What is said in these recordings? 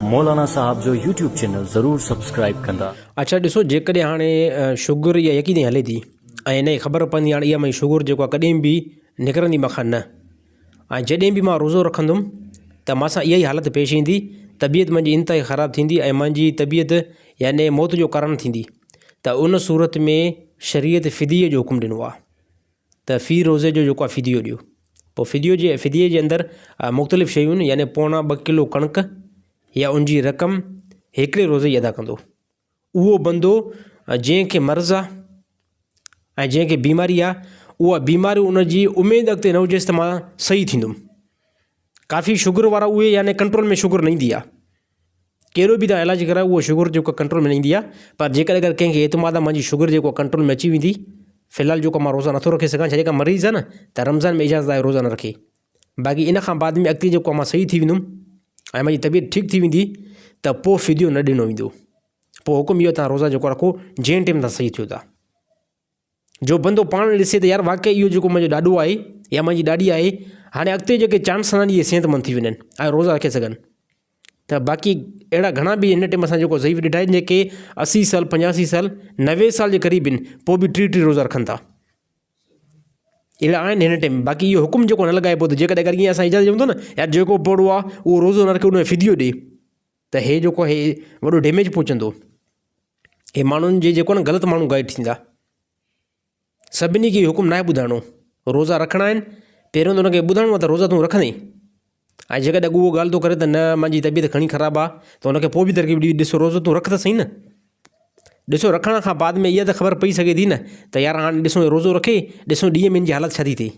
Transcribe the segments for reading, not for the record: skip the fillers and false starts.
मौलाना साहब जो YouTube channel ज़रूर subscribe कंदा। अच्छा ॾिसो, जेकॾहिं हाणे शुगर इहा यकीनी हले थी ऐं हिन जी ख़बर पवंदी हाणे इहा मुंहिंजी शुगर जेको आहे कॾहिं बि निकिरंदी मूंखां न, ऐं जॾहिं बि मां रोज़ो रखंदुमि त मूंसां इहा ई हालति पेश ईंदी, तबियत मुंहिंजी इंतिहाई ख़राबु थींदी ऐं मुंहिंजी तबियत यानी मौत जो कारण थींदी। त उन सूरत में शरीयत फ़िदीअ जो हुकुम ॾिनो आहे त फ़ी रोज़े जो जेको आहे फ़िदियो ॾियो। पोइ फ़िदीअ जे अंदरि मुख़्तलिफ़ शयूं आहिनि, यानी 2.25 किलो कणिक या उनजी रक़म हिकिड़े रोज़े ई अदा कंदो। उहो बंदो जंहिंखे मर्ज़ु आहे ऐं जंहिंखे बीमारी आहे, उहा बीमारी उनजी उमेदु अॻिते न हुजेसि त मां सही थींदुमि। काफ़ी शुगर वारा उहे यानी कंट्रोल में शुगर न ईंदी आहे, कहिड़ो बि तव्हां इलाजु करायो उहो शुगर जेको कंट्रोल में न ईंदी आहे। पर जेकॾहिं अगरि कंहिंखे एतमाद आहे मुंहिंजी शुगर जेको कंट्रोल में अची वेंदी, फ़िलहालु जेको मां रोज़ा नथो रखे सघां, छॾे का मरीज़ आहे न त रमज़ान में इजाज़त आहे रोज़ा न रखे। बाक़ी इन खां बाद में अॻिते जेको मां सही थी वेंदुमि ऐं मुंहिंजी तबियत ठीकु थी वेंदी त पोइ फ़िदियो न ॾिनो वेंदो। पोइ हुकुम इहो तव्हां रोज़ा जेको रखो जंहिं टाइम तव्हां सही थियो था। जो बंदो पाण ॾिसे त यार वाक़ई इहो जेको मुंहिंजो ॾाॾो आहे या मुंहिंजी ॾाॾी आहे, हाणे अॻिते जेके चांस आहिनि इहे सिहतमंद थी वञनि ऐं रोज़ा रखे सघनि। त बाक़ी अहिड़ा घणा बि हिन टाइम असां जेको ज़ईफ़ ॾिठा आहिनि जेके 80 साल 85 साल 90 साल जे क़रीब आहिनि, पोइ बि 3 रोज़ा रखनि था। अहिड़ा आहिनि हिन टाइम। बाक़ी इहो हुकुम जेको न लॻाए पोइ जेकॾहिं अगरि ईअं असां इजाज़त ॾियूं था न यार जेको पढ़ो आहे उहो रोज़ो न रखे उन में फ़िदियो ॾिए, त हे जेको हे वॾो डैमेज पहुचंदो। हे माण्हुनि जे जेको न ग़लति माण्हू गाइड थींदा। सभिनी खे हुकुम न आहे ॿुधाइणो, रोज़ा रखणा आहिनि, पहिरियों त हुनखे ॿुधाइणो आहे त रोज़ा तूं रखंदे, ऐं जेकॾहिं उहो ॻाल्हि थो करे त न मुंहिंजी तबियत घणी ख़राबु आहे त हुनखे पोइ बि तरकीब ॾी, ॾिसो रोज़ो तूं रख त सही न। ॾिसो रखण खां बाद में इहा त ख़बर पई सघे थी न त यार हाणे ॾिसो रोज़ो रखे, ॾिसो ॾींहं में हिनजी हालति छा थी थिए।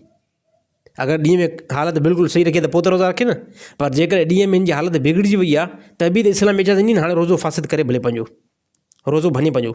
अगरि ॾींहं में हालति बिल्कुलु सही रखे त पोइ त रोज़ा रखे न, पर जेकॾहिं ॾींहं में हिनजी हालति बिगड़जी वई आहे त बि त इस्लाम इजाज़त ॾिनी न हाणे रोज़ो फ़ासिद करे भले पंहिंजो रोज़ो भञे पंहिंजो।